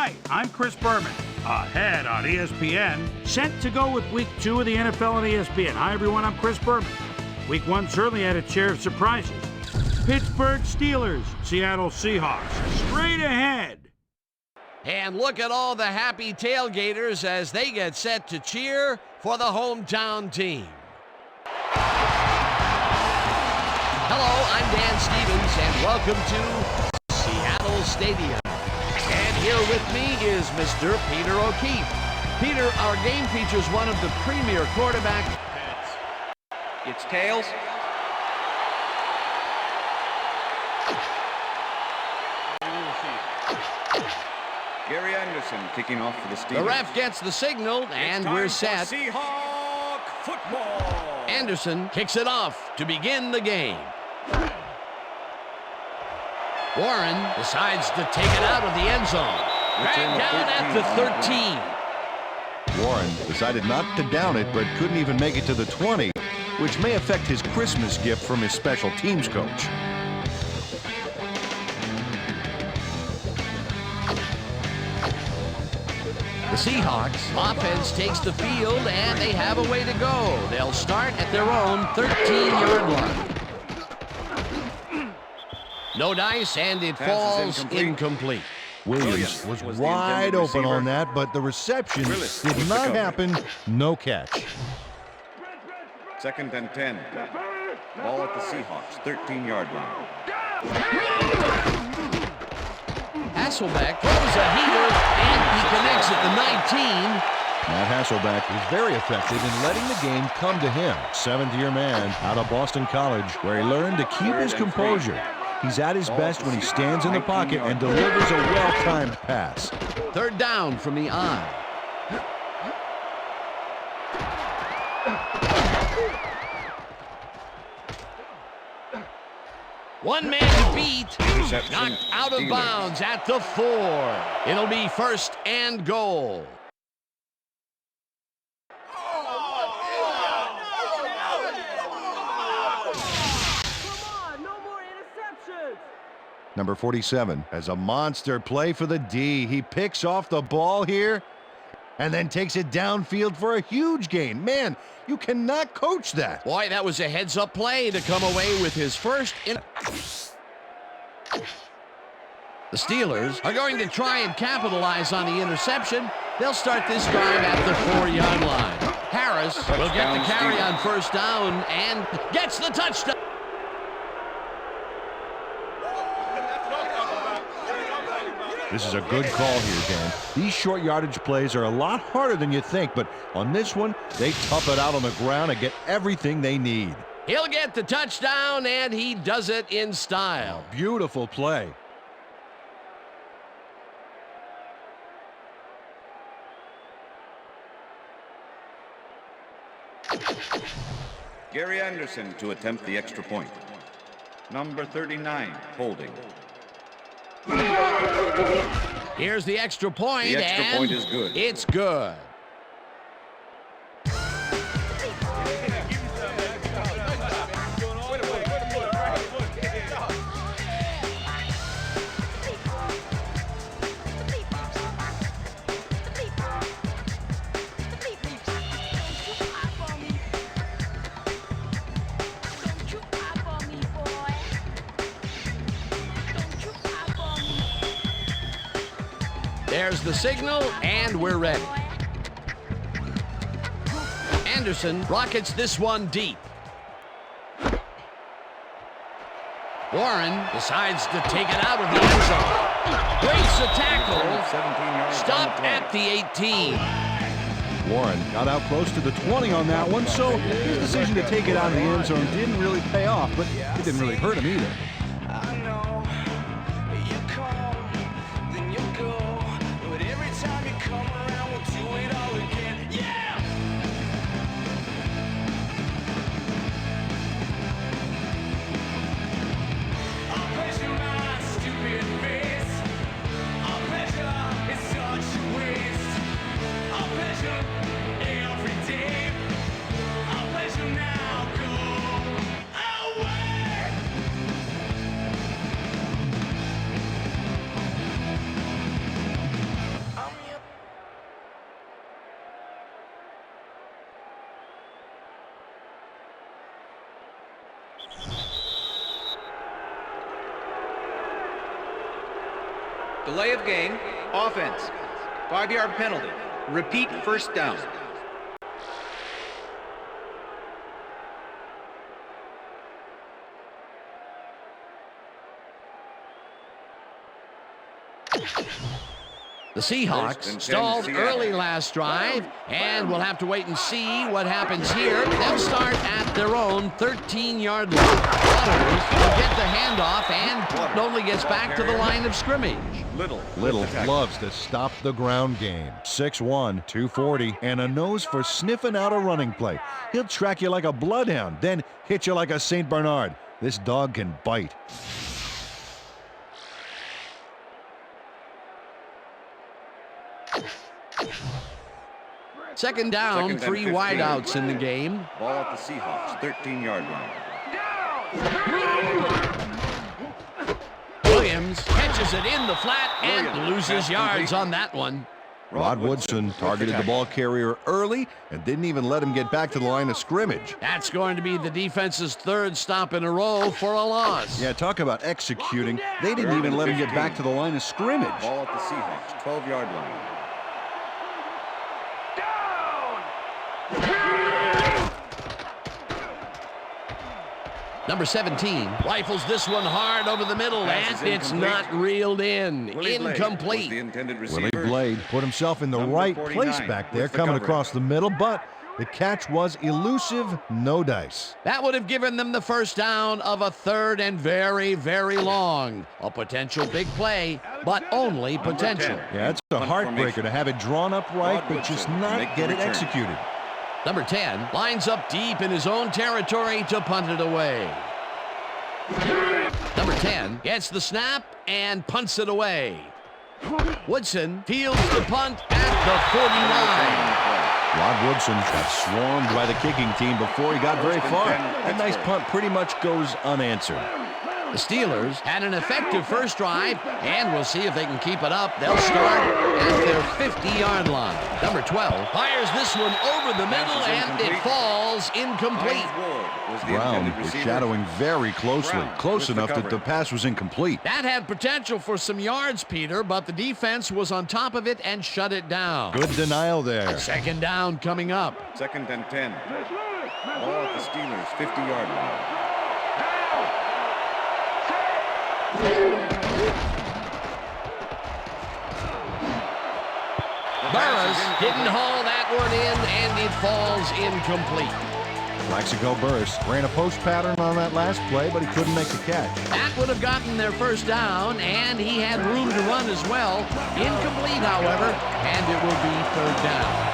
Hi, I'm Chris Berman, ahead on ESPN, sent to go with Week 2 of the NFL on ESPN. Hi, everyone, I'm Chris Berman. Week 1 certainly had its share of surprises. Pittsburgh Steelers, Seattle Seahawks, straight ahead. And look at all the happy tailgaters as they get set to cheer for the hometown team. Hello, I'm Dan Stevens, and welcome to Seattle Stadium. And here with me is Mr. Peter O'Keefe. Peter, our game features one of the premier quarterbacks. It's tails. Gary Anderson kicking off for the Steelers. The ref gets the signal, and we're set. Seahawk football. Anderson kicks it off to begin the game. Warren decides to take it out of the end zone. Dragged down at the 13. Warren decided not to down it, but couldn't even make it to the 20, which may affect his Christmas gift from his special teams coach. The Seahawks offense takes the field, and they have a way to go. They'll start at their own 13-yard line. No dice, and it falls incomplete. Williams was wide open on that, but the reception did not happen. No catch. 2nd and 10. Ball at the Seahawks 13-yard line. Hasselbeck throws a heater, and he connects at the 19. Matt Hasselbeck is very effective in letting the game come to him. 7th-year man out of Boston College, where he learned to keep his composure. He's at his best when he stands in the pocket and delivers a well-timed pass. 3rd down from the I. One man to beat. Knocked out of bounds at the 4. It'll be 1st and goal. Number 47 has a monster play for the D. He picks off the ball here and then takes it downfield for a huge gain. Man, you cannot coach that. Boy, that was a heads-up play to come away with his first. The Steelers are going to try and capitalize on the interception. They'll start this drive at the 4-yard line. Harris will get the carry on 1st down and gets the touchdown. This is a good call here, Dan. These short yardage plays are a lot harder than you think, but on this one, they tough it out on the ground and get everything they need. He'll get the touchdown, and he does it in style. Beautiful play. Gary Anderson to attempt the extra point. Number 39, holding. Here's the extra point, The extra point is good. It's good. There's the signal, and we're ready. Anderson rockets this one deep. Warren decides to take it out of the end zone. Breaks a tackle. Stopped at the 18. Warren got out close to the 20 on that one, so his decision to take it out of the end zone didn't really pay off, but it didn't really hurt him either. Delay of game. Offense. 5-yard penalty. Repeat first down. The Seahawks stalled early last drive, and we'll have to wait and see what happens here. They'll start at their own 13-yard line. Waters will get the handoff and only gets back to the line of scrimmage. Little loves to stop the ground game. 6'1", 240, and a nose for sniffing out a running play. He'll track you like a bloodhound, then hit you like a St. Bernard. This dog can bite. Second down, 3 wideouts in the game. Ball at the Seahawks, 13-yard line. Williams catches it in the flat and loses yards on that one. Rod Woodson targeted the ball carrier early and didn't even let him get back to the line of scrimmage. That's going to be the defense's third stop in a row for a loss. Yeah, talk about executing. They didn't even let him get back to the line of scrimmage. Ball at the Seahawks, 12-yard line. Number 17 rifles this one hard over the middle, and it's not reeled in. Incomplete. Willie Blade put himself in the right place back there, coming across the middle, but the catch was elusive, no dice. That would have given them the first down of a third and very, very long. A potential big play, but only potential. Yeah, it's a heartbreaker to have it drawn up right, but just not get it executed. Number 10 lines up deep in his own territory to punt it away. Number 10 gets the snap and punts it away. Woodson fields the punt at the 49. Rod Woodson got swarmed by the kicking team before he got very far. That nice punt pretty much goes unanswered. The Steelers had an effective first drive, and we'll see if they can keep it up. They'll start at their 50-yard line. Number 12 fires this one over the middle, and it falls incomplete. Brown was shadowing very closely, close enough that the pass was incomplete. That had potential for some yards, Peter, but the defense was on top of it and shut it down. Good denial there. Second down coming up. Second and 10. Ball at the Steelers, 50-yard line. Burris didn't haul that one in, and it falls incomplete. Plaxico Burris ran a post pattern on that last play, but he couldn't make the catch. That would have gotten their first down, and he had room to run as well. Incomplete, however, and it will be third down.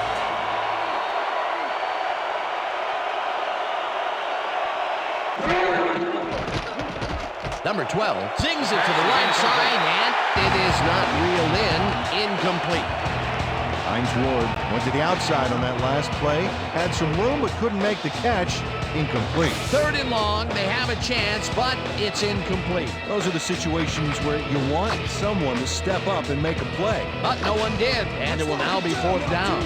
Number 12 sings it to the right side, and it is not reeled in. Incomplete. Hines Ward went to the outside on that last play, had some room but couldn't make the catch. Incomplete. Third and long, they have a chance, but it's incomplete. Those are the situations where you want someone to step up and make a play. But no one did, and it will now be fourth down.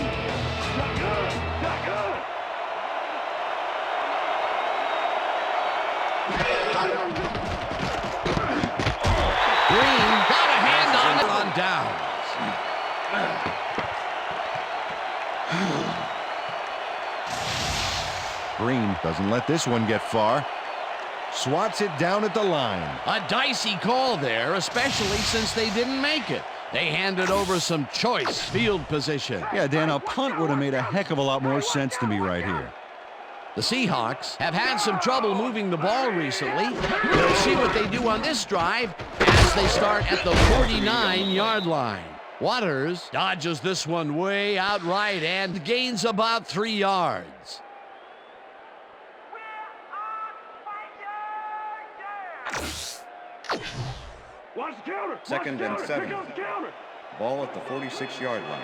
Green got a hand on it on downs. Green doesn't let this one get far. Swats it down at the line. A dicey call there, especially since they didn't make it. They handed over some choice field position. Yeah, Dan, a punt would have made a heck of a lot more sense to me right here. The Seahawks have had some trouble moving the ball recently. We'll see what they do on this drive as they start at the 49-yard line. Waters dodges this one way out right and gains about 3 yards. Second and 7. Ball at the 46-yard line.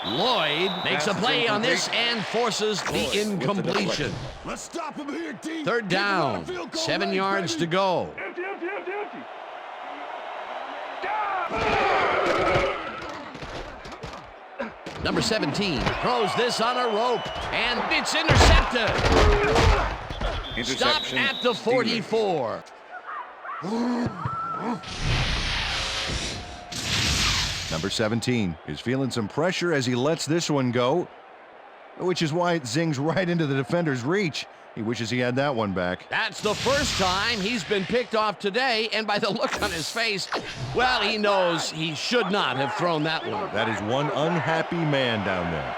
Lloyd makes a play on this and forces the incompletion. Let's stop him here, D. Third down, 7 yards to go. Number 17 throws this on a rope, and it's intercepted. Stopped at the 44. Number 17 is feeling some pressure as he lets this one go, which is why it zings right into the defender's reach. He wishes he had that one back. That's the first time he's been picked off today, and by the look on his face, well, he knows he should not have thrown that one. That is one unhappy man down there.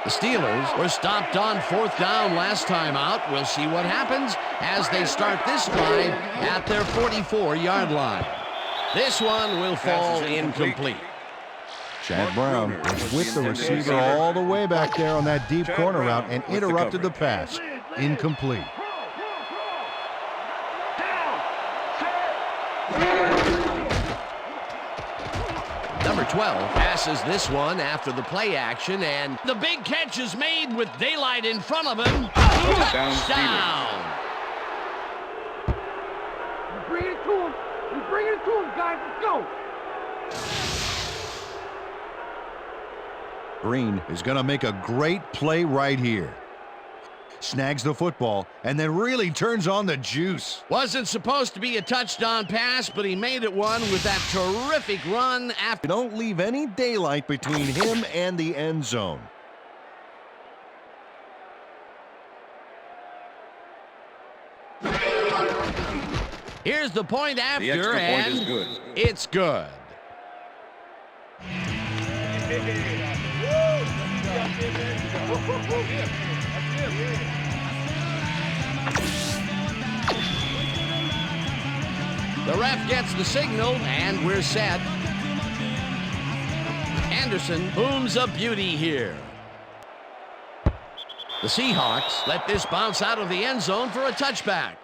The Steelers were stopped on 4th down last time out. We'll see what happens as they start this drive at their 44-yard line. This one will fall incomplete. Chad Brown was with the receiver all the way back there on that deep corner route and interrupted the pass. Incomplete. Number 12 passes this one after the play action, and the big catch is made with daylight in front of him. Touchdown! Bring it to him. He's bringing it to him, guys. Let's go. Green is going to make a great play right here. Snags the football and then really turns on the juice. Wasn't supposed to be a touchdown pass, but he made it one with that terrific run after. Don't leave any daylight between him and the end zone. Here's the point after, The extra and point is good. It's good. The ref gets the signal, and we're set. Anderson booms a beauty here. The Seahawks let this bounce out of the end zone for a touchback.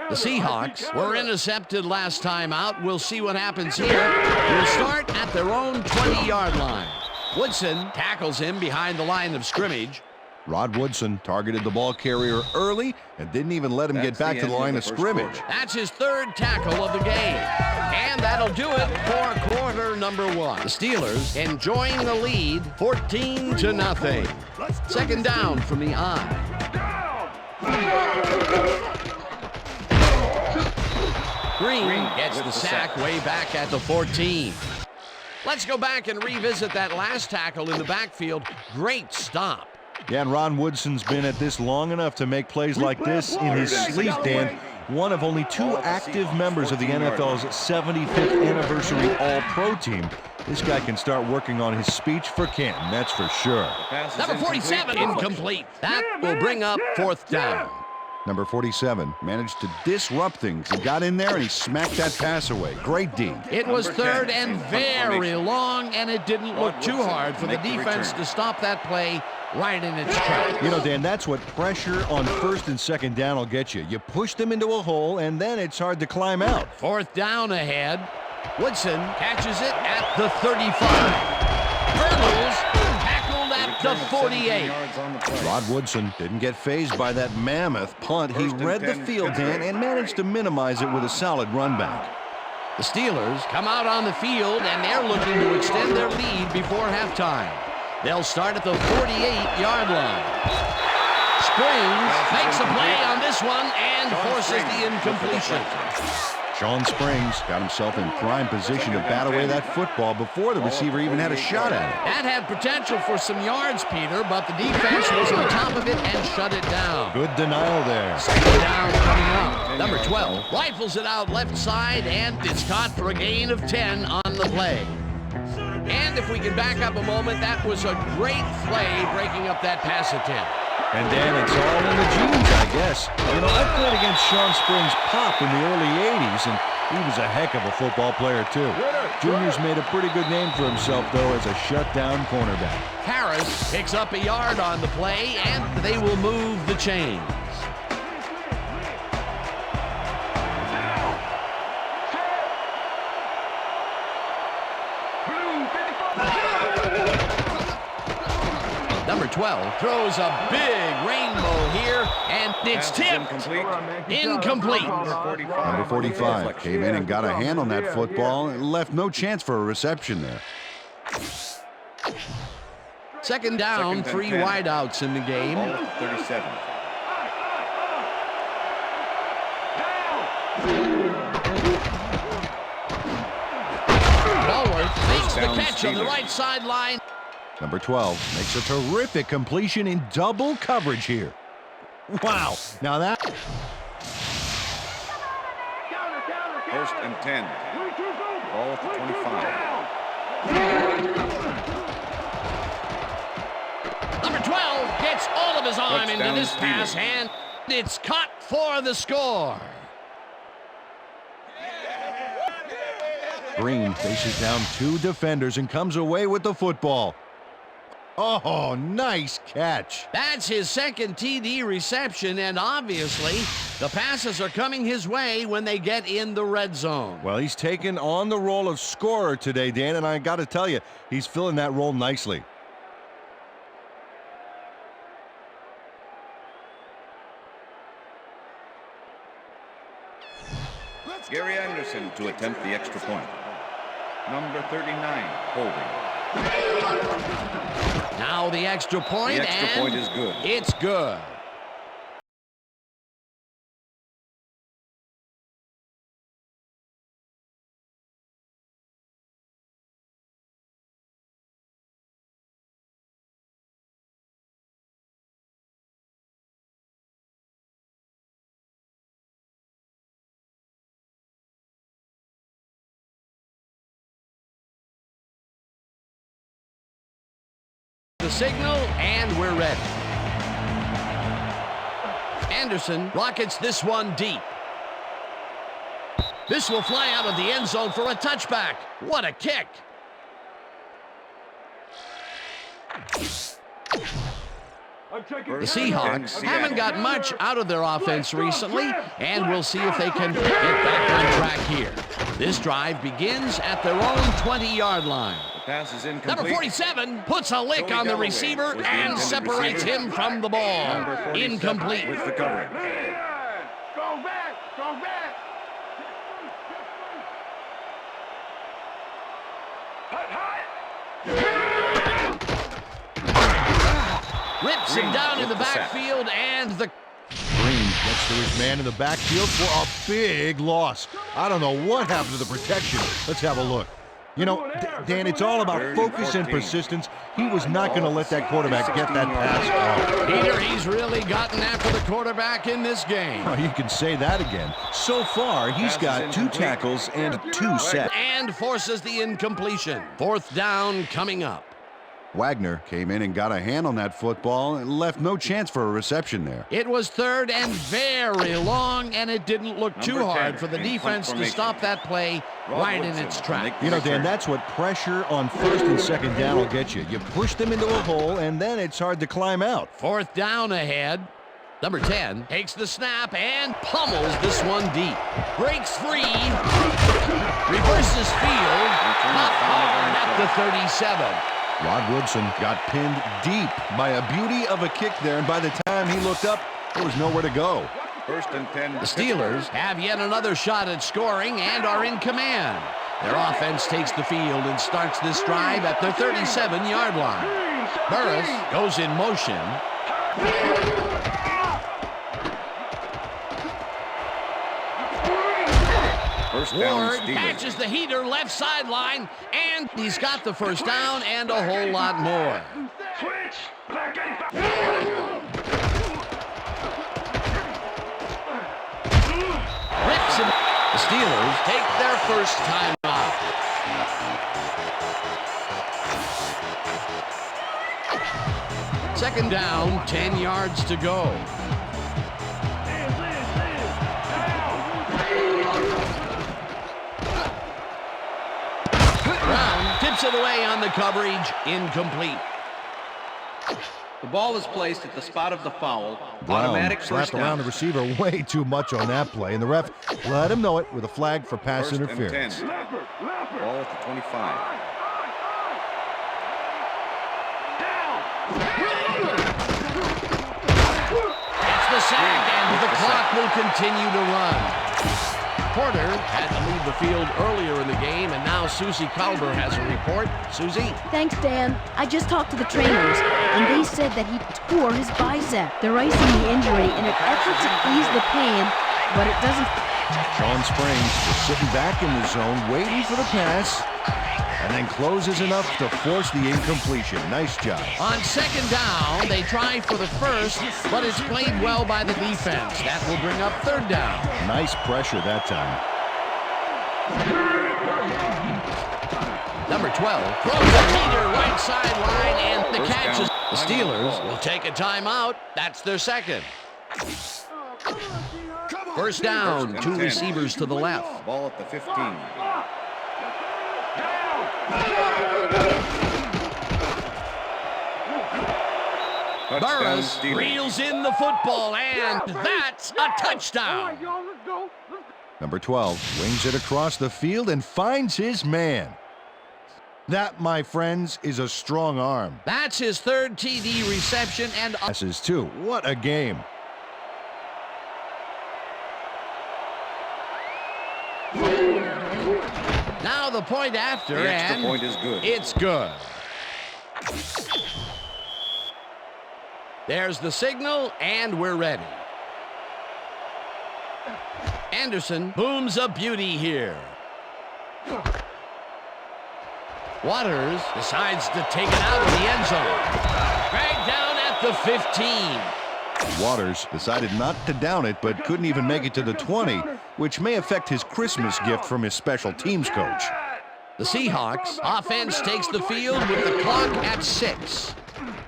The Seahawks were intercepted last time out. We'll see what happens here. We'll start at their own 20-yard line. Woodson tackles him behind the line of scrimmage. Rod Woodson targeted the ball carrier early and didn't even let him get back to the line of scrimmage. That's his 3rd tackle of the game. And that'll do it for quarter number 1. The Steelers enjoying the lead 14-0. 2nd down from the I. Green gets the sack way back at the 14. Let's go back and revisit that last tackle in the backfield. Great stop. Yeah, and Ron Woodson's been at this long enough to make plays like this in his sleep, Dan. One of only 2 active members of the NFL's 75th anniversary All-Pro team. This guy can start working on his speech for Canton, that's for sure. Number 47, incomplete. That will bring up 4th down. Number 47 managed to disrupt things. He got in there and he smacked that pass away. Great D. It was 3rd and very long, and it didn't look too hard for the defense to stop that play right in its tracks. You know, Dan, that's what pressure on 1st and 2nd down will get you. You push them into a hole, and then it's hard to climb out. 4th down ahead. Woodson catches it at the 35. Hurdles, tackled at the 48. Rod Woodson didn't get fazed by that mammoth punt. He read the field, Dan, and managed to minimize it with a solid run back. The Steelers come out on the field, and they're looking to extend their lead before halftime. They'll start at the 48-yard line. Springs makes a play on this one and forces the incompletion. Sean Springs got himself in prime position to bat away that football before the receiver even had a shot at it. That had potential for some yards, Peter, but the defense was on top of it and shut it down. Good denial there. 2nd down coming up. Number 12 rifles it out left side, and it's caught for a gain of 10 on the play. And if we can back up a moment, that was a great play breaking up that pass attempt. And Dan, it's all in the genes, I guess. You know, I played against Sean Springs' pop in the early 80s, and he was a heck of a football player, too. Junior's made a pretty good name for himself, though, as a shutdown cornerback. Harris picks up a yard on the play, and they will move the chains. Number 12 throws a big rainbow here And it's tipped. Incomplete. Number 45 came in and got a hand on that football and left no chance for a reception there. Second down, 3 wideouts in the game. Ball at the 37. Ballworth makes the catch on the right sideline. Number 12 makes a terrific completion in double coverage here. Wow. Now that... First and 10. Ball at the 25. Number 12 gets all of his arm into Touchdown, this pass, Steelers. and it's caught for the score. Green faces down 2 defenders and comes away with the football. Oh, nice catch. That's his second TD reception, and obviously the passes are coming his way when they get in the red zone. Well, he's taken on the role of scorer today, Dan, and I got to tell you, he's filling that role nicely. Gary Anderson to attempt the extra point. Number 39, holding. Now the extra point, The extra and point is good. It's good. The signal, and we're ready. Anderson rockets this one deep. This will fly out of the end zone for a touchback. What a kick. The Seahawks haven't got much out of their offense recently, and we'll see if they can get back on track here. This drive begins at their own 20-yard line. Pass is incomplete. Number 47 puts a lick on the receiver and separates him from the ball. Incomplete. With the coverage. Go back! Go back! Rips him down in the backfield, and the Green gets to his man in the backfield for a big loss. I don't know what happened to the protection. Let's have a look. You know, Dan, it's all about focus and persistence. He was not going to let that quarterback get that pass off. Peter, he's really gotten after the quarterback in this game. Oh, you can say that again. So far, he's got 2 tackles and 2 sacks. And forces the incompletion. Fourth down coming up. Wagner came in and got a hand on that football and left no chance for a reception there. It was third and very long, and it didn't look too hard for the defense to stop that play right in its track. You know, Dan, that's what pressure on first and second down will get you. You push them into a hole, and then it's hard to climb out. Fourth down ahead. Number 10 takes the snap and pummels this one deep. Breaks free. Reverses field. Not hard at the 37. Rod Woodson got pinned deep by a beauty of a kick there, and by the time he looked up, there was nowhere to go. First and 10. The Steelers have yet another shot at scoring and are in command. Their offense takes the field and starts this drive at their 37-yard line. Burris goes in motion. First down, Ward Steelers. catches the heater left sideline, and he's got the first down and a whole lot more. Rips him. The Steelers take their first time out. Second down, 10 yards to go. Brown tips it away on the coverage, incomplete. The ball is placed at the spot of the foul. Brown Automatic first slapped down. around the receiver way too much on that play, and the ref let him know it with a flag for pass First and interference. 10. Ball at the 25. It's the continue to run. Porter had to leave the field earlier in the game, and now Susie Kalber has a report. Susie? Thanks, Dan. I just talked to the trainers, and they said that he tore his bicep. They're icing the injury in an effort to ease the pain, but it doesn't... Sean Springs is sitting back in the zone, waiting for the pass, and then closes enough to force the incompletion. Nice job. On second down, they try for the first, but it's played well by the defense. That will bring up third down. Nice pressure that time. Number 12 throws a heater right sideline, and the catch is... The Steelers will take a timeout. That's their second. First down, two receivers to the left. Ball at the 15. Burris reels in the football, and that's a touchdown. Number 12 wings it across the field and finds his man. That, my friends, is a strong arm. That's his third TD reception and Passes too. What a game. now the point after, The extra and point is good. it's good. There's the signal, and we're ready. Anderson booms a beauty here. Waters decides to take it out of the end zone. Dragged down at the 15. Waters decided not to down it, but couldn't even make it to the 20, which may affect his Christmas gift from his special teams coach. The Seahawks offense takes the field with the clock at 6.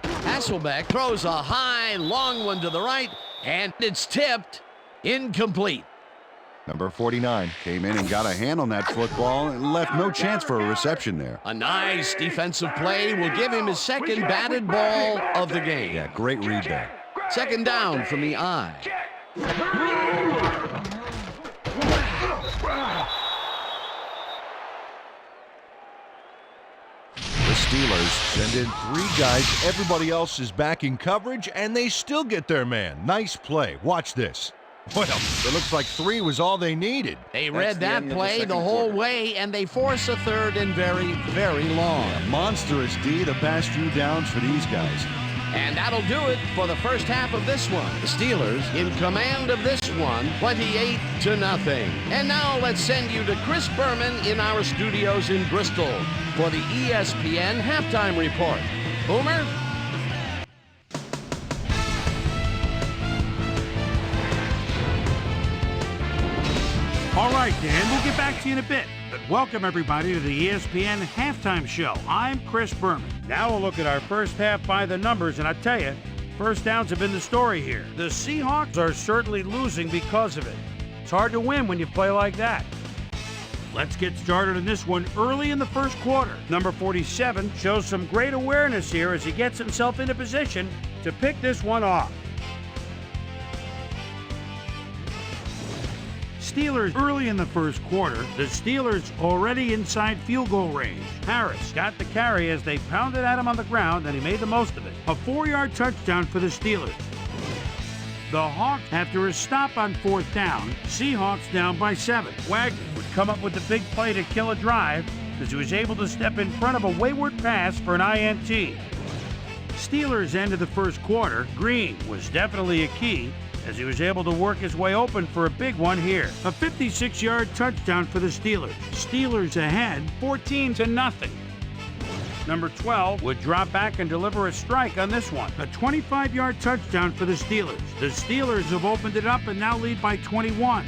Hasselbeck throws a high, long one to the right, and it's tipped. Incomplete. Number 49 came in and got a hand on that football and left no chance for a reception there. A nice defensive play will give him his second batted ball of the game. Yeah, great read there. Second down from the eye. The Steelers send in 3 guys. Everybody else is back in coverage, and they still get their man. Nice play. Watch this. Well, it looks like 3 was all they needed. They That's read the that end of the play second the whole quarter. way, and they force a third and very, very long. Monstrous D the past few downs for these guys. And that'll do it for the first half of this one. The Steelers in command of this one, 28-0. And now let's send you to Chris Berman in our studios in Bristol for the ESPN Halftime Report. Boomer? All right, Dan, we'll get back to you in a bit. But welcome, everybody, to the ESPN Halftime Show. I'm Chris Berman. Now we'll look at our first half by the numbers, and I tell you, first downs have been the story here. The Seahawks are certainly losing because of it. It's hard to win when you play like that. Let's get started in this one early in the first quarter. Number 47 shows some great awareness here as he gets himself into position to pick this one off. Steelers early in the first quarter. The Steelers already inside field goal range. Harris got the carry as they pounded at him on the ground, and he made the most of it. A 4-yard touchdown for the Steelers. The Hawks, after a stop on 4th down, Seahawks down by 7. Wagner would come up with the big play to kill a drive as he was able to step in front of a wayward pass for an INT. Steelers ended the first quarter. Green was definitely a key as he was able to work his way open for a big one here. A 56-yard touchdown for the Steelers. Steelers ahead, 14-0. Number 12 would drop back and deliver a strike on this one. A 25-yard touchdown for the Steelers. The Steelers have opened it up and now lead by 21.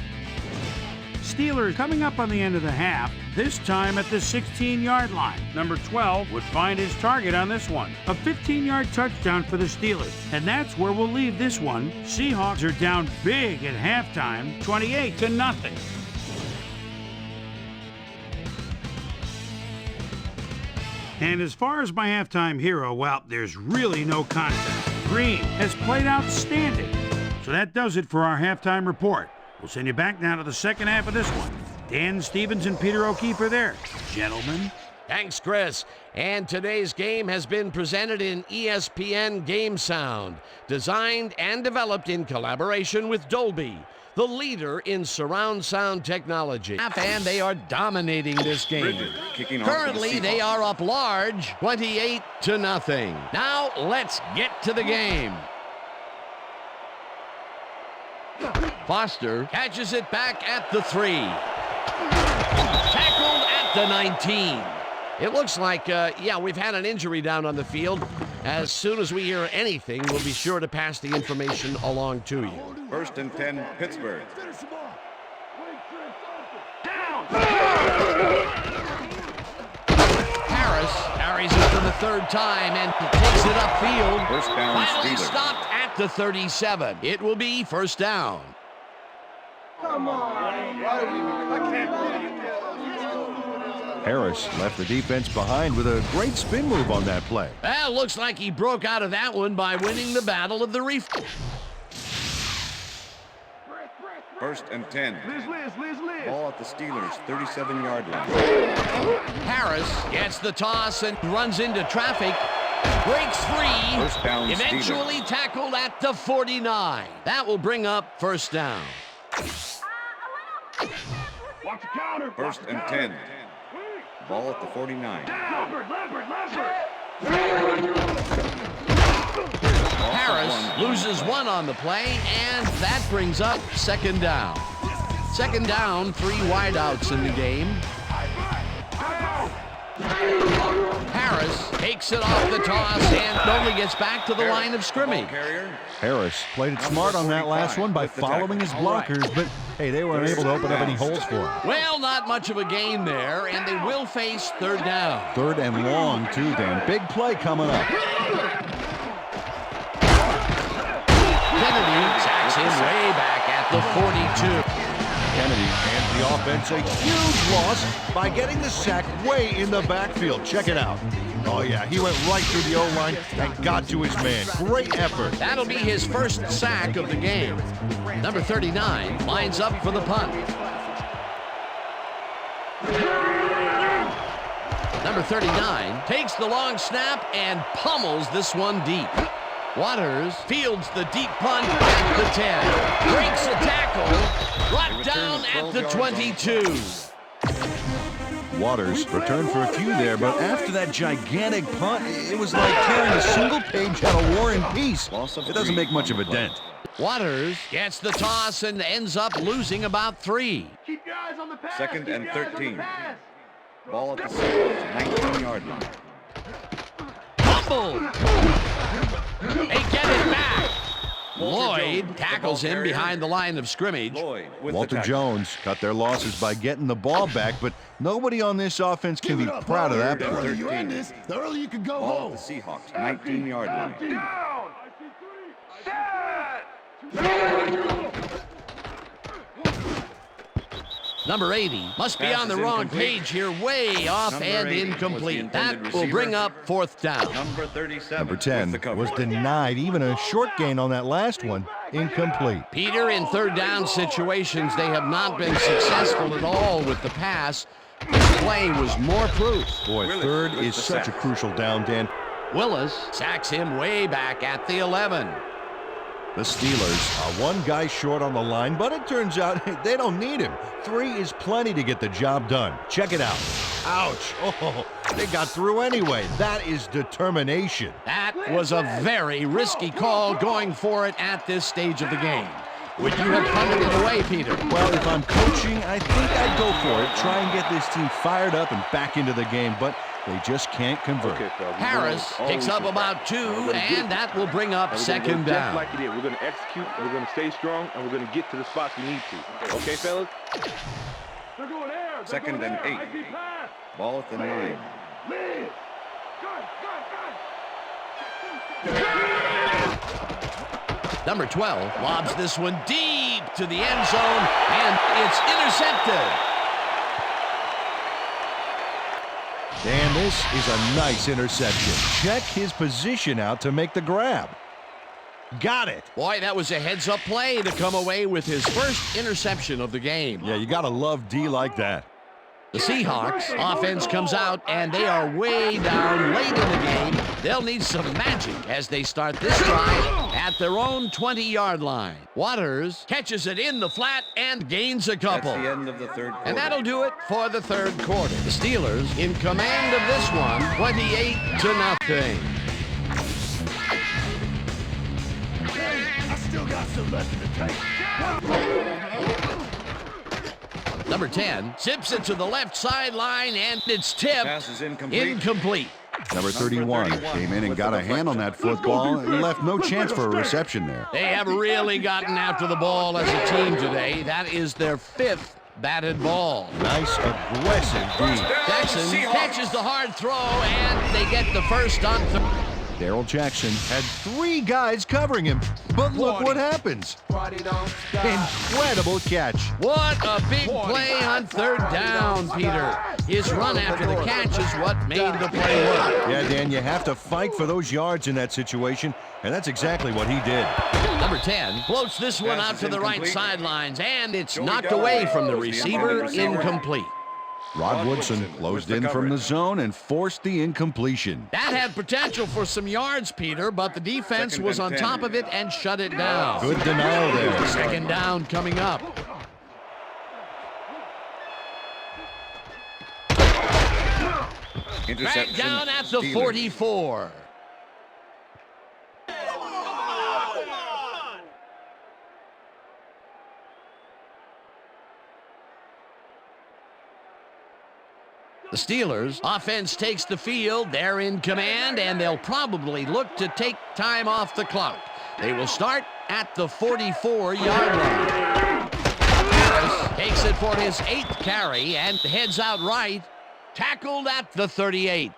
Steelers coming up on the end of the half, this time at the 16-yard line. Number 12 would find his target on this one. A 15-yard touchdown for the Steelers. And that's where we'll leave this one. Seahawks are down big at halftime, 28-0. And as far as my halftime hero, well, there's really no contest. Green has played outstanding. So that does it for our halftime report. We'll send you back now to the second half of this one. Dan Stevens and Peter O'Keefe are there. Gentlemen. Thanks, Chris. And today's game has been presented in ESPN Game Sound, designed and developed in collaboration with Dolby. the leader in surround sound technology. And they are dominating this game. Kicking off for the Currently, they Seahawks. are up large, 28-0. Now, let's get to the game. Foster catches it back at the 3. Tackled at the 19. It looks like, yeah, we've had an injury down on the field. As soon as we hear anything, we'll be sure to pass the information along to you. 1st and 10, Pittsburgh. Harris carries it for the 3rd time and takes it upfield. First down, Finally Steelers. stopped at the 37. It will be 1st down. Harris left the defense behind with a great spin move on that play. Well, looks like he broke out of that one by winning the battle of the reef. 1st and 10. Ball at the Steelers' 37-yard line. Harris gets the toss and runs into traffic. Breaks free. First down, Eventually Steelers. tackled at the 49. That will bring up 1st down. 1st and 10. Ball at the 49. Harris loses 1 on the play, and that brings up 2nd down. 2nd down, 3 wideouts in the game. Harris takes it off the toss and only gets back to the line of scrimmage. Carrier. Harris played it smart on that last one by following his blockers, but hey, they weren't able to open up any holes for him. Well, not much of a gain there, and they will face 3rd down. 3rd and long, too, Dan. Big play coming up. Kennedy sacks him way back at the 42. Kennedy hands the offense a huge loss by getting the sack way in the backfield. Check it out. Oh, yeah, he went right through the O-line and got to his man. Great effort. That'll be his 1st sack of the game. Number 39 lines up for the punt. Number 39 takes the long snap and pummels this one deep. Waters fields the deep punt at the 10. Breaks a tackle. Brought down at the 22. Waters returned for a few there, but after that gigantic punt, it was like carrying a single page out of War and Peace. It doesn't make much of a dent. Waters gets the toss and ends up losing about 3. Keep your eyes on the pass. 2nd and 13. Ball at the Seahawks' 19-yard line. Fumble. They get it back. Lloyd tackles him behind the line of scrimmage. Lloyd with Walter the tackle. Jones cut their losses by getting the ball back, but nobody on this offense can be proud of that The play. earlier you end this, the earlier you can go Ball home. at the Seahawks' 19-yard line. Number 80 must be Pass on the is wrong incomplete. page here, way off Number and 80 was the incomplete. intended That will receiver. bring up 4th down. Number 37. Number with 10 the coverage. was denied even a short gain on that last one. Incomplete. Peter, in 3rd down situations, they have not been successful at all with the pass. This play was more proof. Boy, Willis 3rd with is the such a sack. crucial down, Dan. Willis sacks him way back at the 11. The Steelers are one guy short on the line, but it turns out they don't need him. 3 is plenty to get the job done. Check it out. Ouch. Oh, they got through anyway. That is determination. That was a very risky call going for it at this stage of the game. Would you have punted it away, Peter? Well, if I'm coaching, I think I'd go for it. Try and get this team fired up and back into the game, but they just can't convert. Harris picks up about 2, and that will bring up 2nd Just down. like it is. We're going to execute, we're going to stay strong, and we're going to get to the spots we need to. Okay, fellas? They're going there. 2nd and 8. I see pass. Ball at the 9. Lead. Number 12 lobs this one deep to the end zone, and it's intercepted. Dan, this is a nice interception. Check his position out to make the grab. Got it. Boy, that was a heads-up play to come away with his first interception of the game. Yeah, you got to love D like that. The Seahawks offense comes out, and they are way down late in the game. They'll need some magic as they start this drive at their own 20-yard line. Waters catches it in the flat and gains a couple. That's the end of the third quarter. And that'll do it for the third quarter. The Steelers in command of this one, 28-0. I still got some left in the tank. Number 10 zips it to the left sideline, and it's tipped. Pass is incomplete. Incomplete. Number 31 came in and got a hand on that football and left no chance for a reception there. They have really gotten after the ball as a team today. That is their 5th batted ball. Nice, aggressive D. Jackson catches the hard throw, and they get the first on third. Darrell Jackson had 3 guys covering him, but look what happens. Incredible catch. What a big play on third down, Peter. His run after the catch is what made the play work. Yeah, Dan, you have to fight for those yards in that situation, and that's exactly what he did. Number 10 floats this one out to the right sidelines, and it's knocked away from the receiver, incomplete. Rod Woodson closed in from the zone and forced the incompletion. That had potential for some yards, Peter, but the defense was on top of it and shut it down. Good denial there. Second down coming up. Back down at the 44. The Steelers offense takes the field. They're in command, and they'll probably look to take time off the clock. They will start at the 44-yard line. Harris takes it for his 8th carry and heads out right. Tackled at the 38.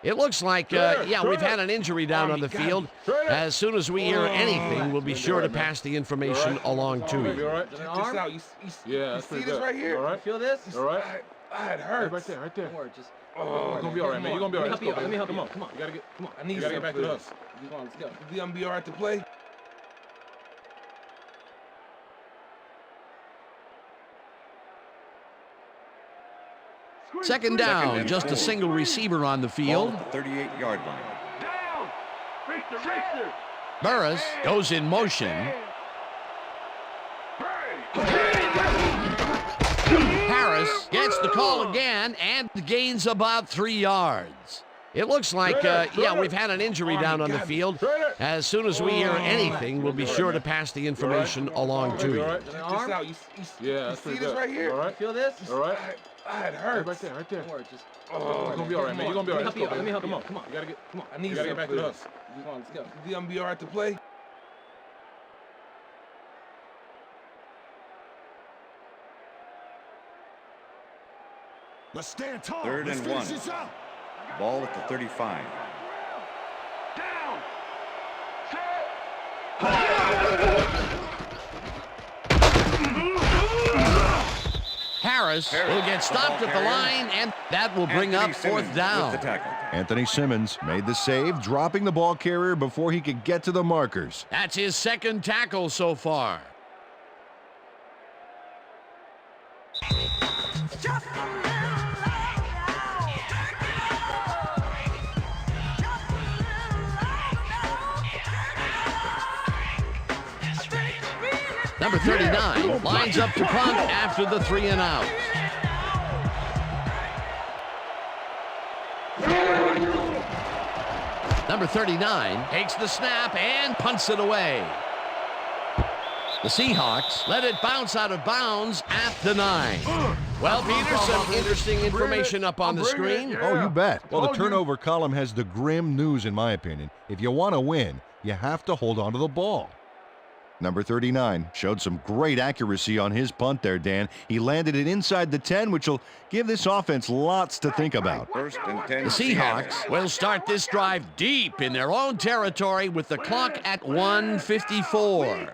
It looks like, we've had an injury down on the field. As soon as we hear anything, we'll be sure to pass the information along to you. You all right? Check this out. You see this right here? All right. Feel this? All right. It hurts. Right there, right there. Don't worry, just. You're gonna be all right, man. You're gonna be all right. Let me help you. Come on. You gotta get. Come on. I need You gotta get back to us. Come on, let's go. You gonna be all right to play? Second down, just a single receiver on the field. Ball at the 38-yard line. Down! Richter! Burris goes in motion. Harris gets the call again and gains about 3 yards. It looks like, we've had an injury down on the field. As soon as we hear anything, we'll be sure to pass the information along to you. Check this out. You see this right here? All right. Feel this? All right. It hurts. Right there, right there. Don't worry, just. You're gonna be all right, man. You're gonna be all right. Let me help you. Come on. You gotta get. Come on. I need You gotta get back to us. Come on, let's go. You gonna be all right to play? Let's stand tall. Third Let's and finish 1. this out. Ball at the 35. Down! Harris will get stopped at the line, and that will bring up fourth down. With the tackle. Anthony Simmons made the save, dropping the ball carrier before he could get to the markers. That's his second tackle so far. Number 39 lines up to punt after the 3 and out. Number 39 takes the snap and punts it away. The Seahawks let it bounce out of bounds at the 9. Well, Peter, some interesting information up on the screen. Oh, you bet. Well, the turnover column has the grim news, in my opinion. If you want to win, you have to hold on to the ball. Number 39 showed some great accuracy on his punt there, Dan. He landed it inside the 10, which will give this offense lots to think about. First and 10. The Seahawks will start this drive deep in their own territory with the clock at 1:54.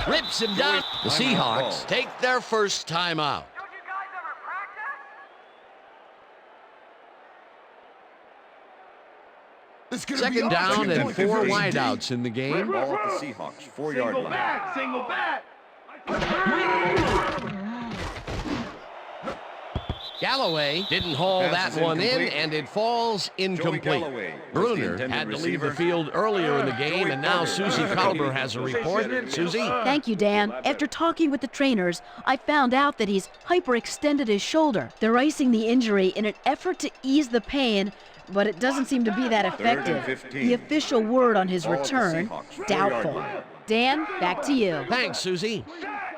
Rips him down. The Seahawks take their first timeout. Second down and 4 wideouts in the game. Ball at the Seahawks 4-yard line. Single back! Galloway didn't haul that one in, and it falls incomplete. Bruner had to leave the field earlier in the game, and now Susie Colber has a report. Susie? Thank you, Dan. After talking with the trainers, I found out that he's hyperextended his shoulder. They're icing the injury in an effort to ease the pain, but it doesn't seem to be that effective. The official word on his return, doubtful. Dan, back to you. Thanks, Susie.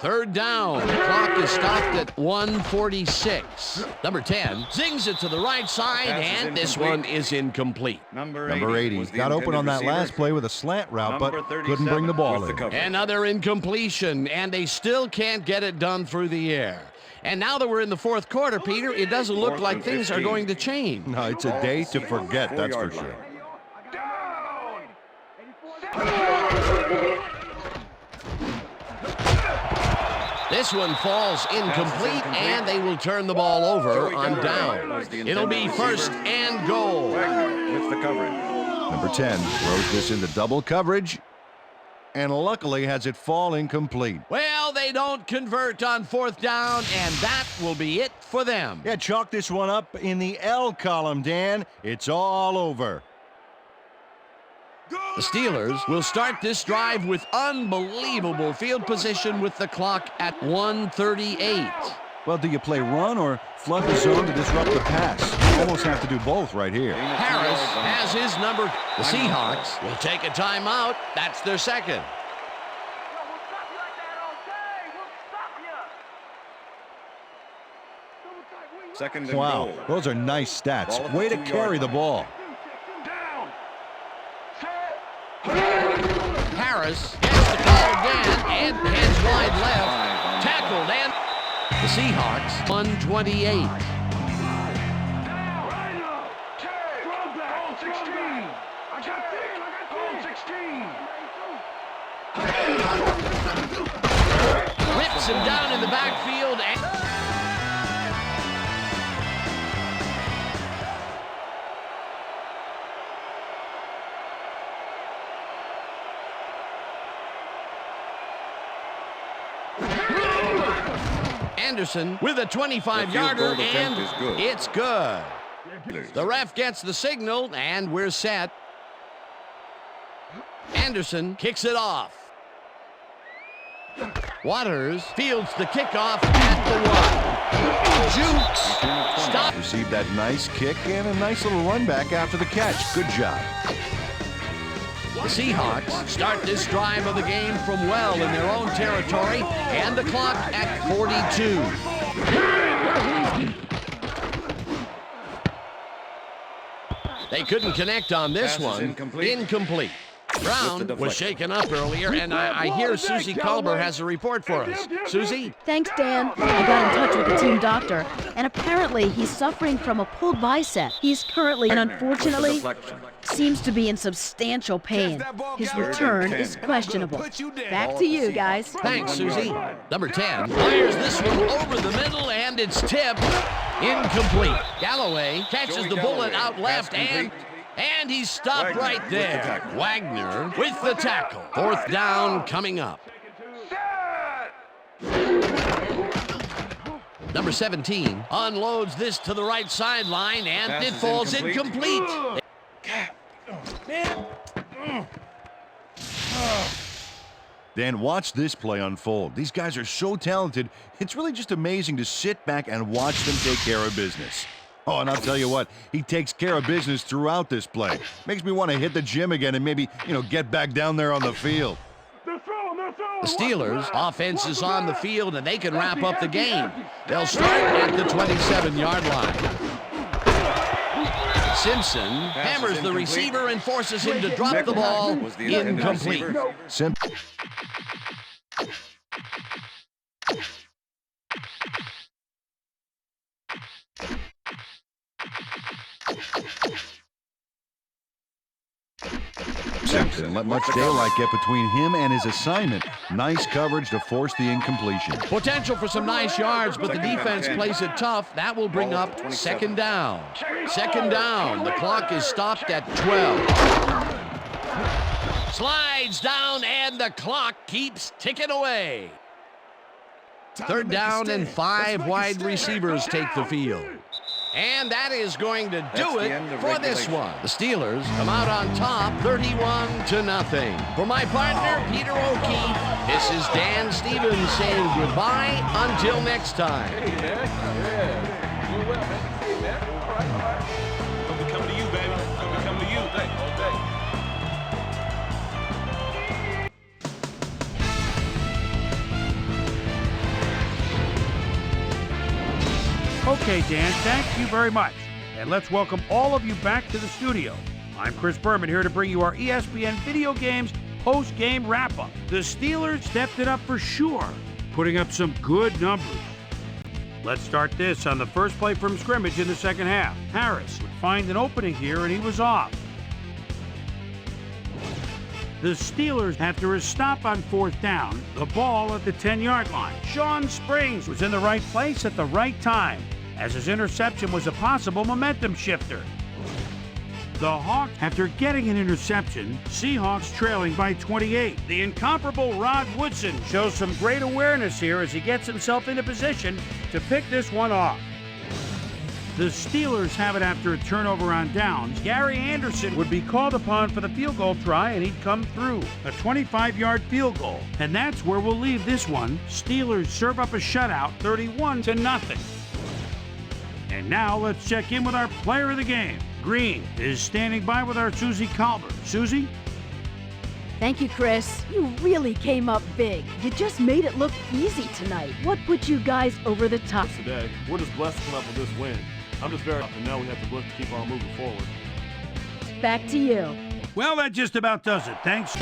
Third down. The clock is stopped at 1:46. Number 10 zings it to the right side, and this one is incomplete. Number 80 got open on that last play with a slant route, but couldn't bring the ball in. Another incompletion, and they still can't get it done through the air. And now that we're in the fourth quarter, Peter, it doesn't look like things are going to change. No, it's a day to forget, that's for sure. This one falls incomplete, and they will turn the ball over on down. It'll be first and goal. With the coverage. Number 10 throws this into double coverage, and luckily has it fall incomplete. Well, they don't convert on fourth down, and that will be it for them. Yeah, chalk this one up in the L column, Dan. It's all over. The Steelers will start this drive with unbelievable field position with the clock at 1:38. Well, do you play run or flood the zone to disrupt the pass? You almost have to do both right here. Harris has his number. The Seahawks will take a timeout. That's their second. Second and Wow, goal. those are nice stats. Way to carry the ball. Harris gets the call again and heads wide left. Tackled, and the Seahawks 128. Rips him down in the backfield. And Anderson with a 25-yarder, and it's good. The ref gets the signal, and we're set. Anderson kicks it off. Waters fields the kickoff at the 1. Jukes. Stop. Received that nice kick and a nice little run back after the catch. Good job. The Seahawks start this drive of the game from well in their own territory, and the clock at 42. They couldn't connect on this one. Incomplete. Brown was shaken up earlier, and I hear Susie Colber has a report for us. Susie? Thanks, Dan. I got in touch with the team doctor, and apparently he's suffering from a pulled bicep. He's currently, and unfortunately, seems to be in substantial pain. His return is questionable. Back to you, guys. Thanks, Susie. Number 10 fires this one over the middle, and it's tipped. Incomplete. Galloway catches the bullet out left, and he's stopped right there. Wagner with the tackle. Fourth down coming up. Number 17 unloads this to the right sideline, and it falls incomplete. Dan, watch this play unfold. These guys are so talented, it's really just amazing to sit back and watch them take care of business. Oh, and I'll tell you what, he takes care of business throughout this play. Makes me want to hit the gym again and maybe, get back down there on the field. The Steelers' offense is on the field, and they can wrap up the game. They'll start at the 27-yard line. Simpson hammers the receiver and forces him to drop the ball. Incomplete. Simpson let much daylight get between him and his assignment. Nice coverage to force the incompletion. Potential for some nice yards, but the defense plays it tough. That will bring up second down. Second down. The clock is stopped at 12. Slides down, and the clock keeps ticking away. Third down and 5 wide receivers take the field. And that is going to do it for this one. The Steelers come out on top 31-0. For my partner, Peter O'Keefe, this is Dan Stevens saying goodbye until next time. Hey, man. Yeah. Doing well, man. Hey, man. All right. I'm coming to you, baby. I'm coming to you. Thanks. All day. Okay, Dan, thank you very much. And let's welcome all of you back to the studio. I'm Chris Berman here to bring you our ESPN Video Games post-game wrap-up. The Steelers stepped it up for sure, putting up some good numbers. Let's start this on the first play from scrimmage in the second half. Harris would find an opening here, and he was off. The Steelers, after a stop on fourth down, the ball at the 10-yard line. Sean Springs was in the right place at the right time, as his interception was a possible momentum shifter. The Hawks, after getting an interception, Seahawks trailing by 28. The incomparable Rod Woodson shows some great awareness here as he gets himself into position to pick this one off. The Steelers have it after a turnover on downs. Gary Anderson would be called upon for the field goal try, and he'd come through. A 25-yard field goal. And that's where we'll leave this one. Steelers serve up a shutout, 31-0. And now let's check in with our player of the game. Green is standing by with our Susie Colbert. Susie? Thank you, Chris. You really came up big. You just made it look easy tonight. What put you guys over the top? Today, we're just blessed to come up with this win. I'm just very happy. Now we have to look to keep on moving forward. Back to you. Well, that just about does it. Thanks.